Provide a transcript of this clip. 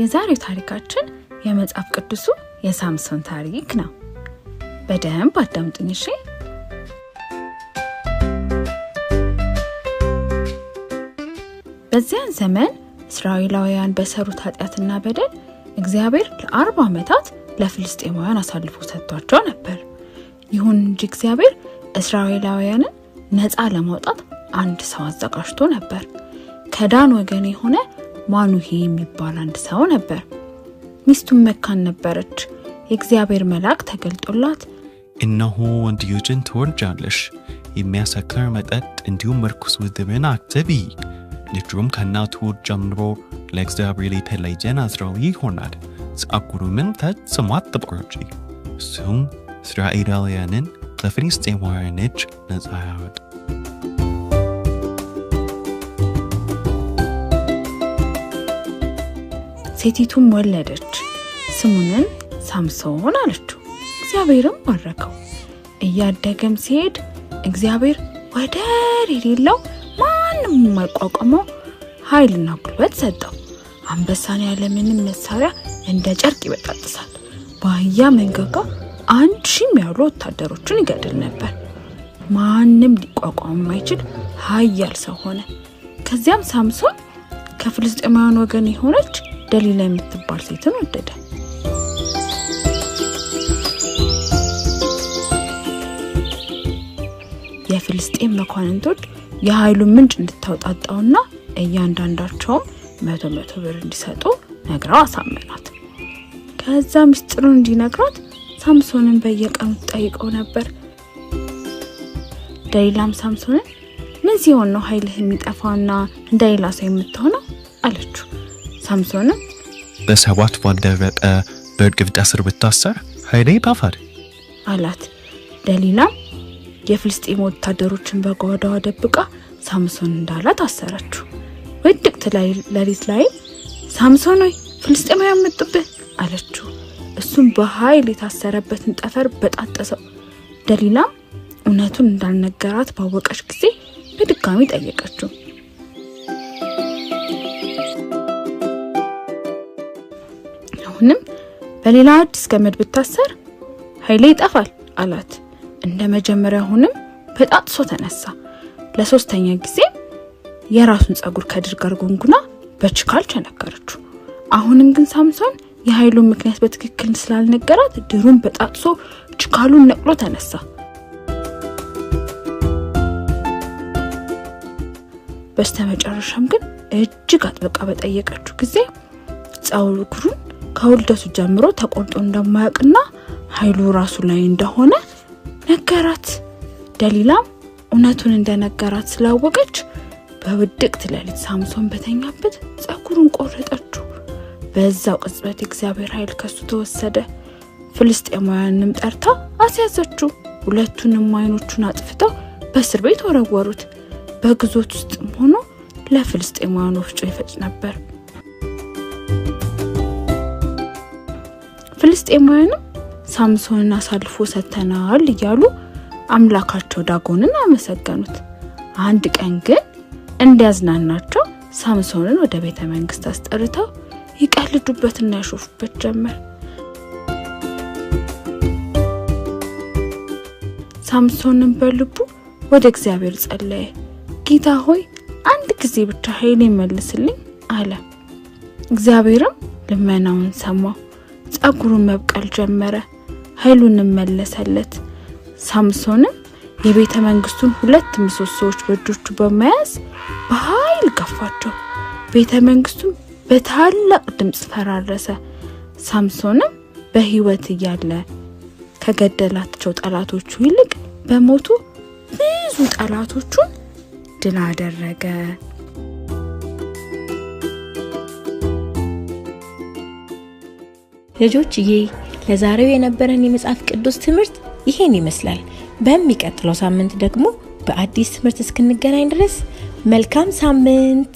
የዛሬው ታሪካችን የመጽሐፍ ቅዱሱ የሳምሶን ታሪክ ነው። በደንብ አዳምጡኝ እሺ። በዚያን ዘመን እስራኤላውያን በሰሩት ኃጢአትና በደል እግዚአብሔር ለ40 ዓመታት ለፍልስጤማውያን አሳልፎ ሰጥቷቸው ነበር። ይሁን እንጂ እግዚአብሔር እስራኤላውያንን ነፃ ለማውጣት አንድ ሰው አዘጋጅቶ ነበር። ከዳን ወገን የሆነ ማኑሄ የሚባል አንድ ሰው ነበር። ሚስቱም መካን ነበረች። የእግዚአብሔር መልአክ ተገልጦላት እነሆ ወንድ ልጅን ትወልጃለሽ፣ የሚያሰክር መጠጥ እንዲሁም ርኩስ ውድብን አትብዪ፣ ልጁም ከእናቱ ጀምሮ ለእግዚአብሔር የተለየ ናዝራዊ ይሆናል፣ ፀጉሩንም ፈጽሞ አትቁረጪ፣ እሱም እስራኤላውያንን ከፍልስጤማውያን እጅ ነፃ ያወጣል። ሴቲቱም ወለደች፣ ስሙንም ሳምሶን አለችው። እግዚአብሔርም ባረከው። እያደገም ሲሄድ እግዚአብሔር ወደር የሌለው ማንም የማይቋቋመው ኃይልና ጉልበት ሰጠው። አንበሳን ያለ ምንም መሳሪያ እንደ ጨርቅ ይበጣጥሳል። በአህያ መንጋጋ 1000 ያሉ ወታደሮችን ይገድል ነበር። ማንም ሊቋቋም የማይችል ኃያል ሰው ሆነ። ከዚያም ሳምሶን ከፍልስጤማውያን ወገን የሆነች ደሊላ የምትባል ሴትን ወደደ። የፍልስጤም መኳንንቶች የኃይሉን ምንጭ እንድታውጣጣውና እያንዳንዳቸውም 100 ብር እንዲሰጡ ነግራው አሳመናት። ከዛ ምስጢሩን እንዲነግራት ሳምሶንን በየቀኑ ጠይቀው ነበር። ደሊላም ሳምሶንን ምን ሲሆን ነው ኃይልህ የሚጠፋውና እንደሌላ ሰው የምትሆነው አለችው። ሳምሶንም በሰባት ባልደረቀ በእርግብ ስር ብታሰር ኃይሌ ይጠፋል አላት። ደሊላም የፍልስጤም ወታደሮችን በጓዳዋ ደብቃ ሳምሶን እንዳላት አሰረችው። ውድቅት ሌሊት ላይ ሳምሶን ሆይ ፍልስጤማውያን መጡብህ አለችው። እሱም በኃይል የታሰረበትን ጠፈር በጣጠሰው። ደሊላም እውነቱን እንዳልነገራት ባወቀች ጊዜ በድጋሚ ጠየቀችው። አሁንም በሌላ አዲስ ገመድ ብታሰር ኃይሌ ይጠፋል አላት። እንደ መጀመሪያው አሁንም በጣጥሶ ተነሳ። ለሶስተኛ ጊዜ የራሱን ፀጉር ከድር ጋር ጎንጉና በችካል ቸነከረችው። አሁንም ግን ሳምሶን የኃይሉን ምክንያት በትክክል ስላልነገራት ድሩን በጣጥሶ ችካሉን ነቅሎ ተነሳ። በስተመጨረሻም ግን እጅግ አጥብቃ በጠየቀችው ጊዜ ፀጉሩን ከውልደቱ ጀምሮ ተቆርጦ እንደማያውቅና ኃይሉ ራሱ ላይ እንደሆነ ነገራት። ደሊላም እውነቱን እንደነገራት ስላወቀች በውድቅት ሌሊት ሳምሶን በተኛበት ፀጉሩን ቆረጠችው። በዛው ቅጽበት እግዚአብሔር ኃይል ከሱ ተወሰደ። ፍልስጤማውያንንም ጠርታ አስያዘችው። ሁለቱንም አይኖቹን አጥፍተው በእስር ቤት ወረወሩት። በግዞት ውስጥም ሆኖ ለፍልስጤማውያን ወፍጮ ይፈጭ ነበር። ፍልስጤማውያንም ሳምሶንን አሳልፎ ሰጥተናል እያሉ አምላካቸው ዳጎንን አመሰገኑት። አንድ ቀን ግን እንዲያዝናናቸው ሳምሶንን ወደ ቤተ መንግስት አስጠርተው ይቀልዱበትና ያሾፉበት ጀመር። ሳምሶንን በልቡ ወደ እግዚአብሔር ጸለየ። ጌታ ሆይ አንድ ጊዜ ብቻ ኃይሌን መልስልኝ አለ። እግዚአብሔርም ልመናውን ሰማው። ፀጉሩን መብቀል ጀመረ፣ ኃይሉንም መለሰለት። ሳምሶንም የቤተ መንግስቱን 2 ምሰሶዎች በእጆቹ በመያዝ በኃይል ገፋቸው። ቤተ መንግስቱም በታላቅ ድምጽ ፈራረሰ። ሳምሶንም በህይወት እያለ ከገደላቸው ጠላቶቹ ይልቅ በሞቱ ብዙ ጠላቶቹን ድል አደረገ። ልጆችዬ ለዛሬው የነበረን የመጽሐፍ ቅዱስ ትምህርት ይሄን ይመስላል። በሚቀጥለው ሳምንት ደግሞ በአዲስ ትምህርት እስክንገናኝ ድረስ መልካም ሳምንት።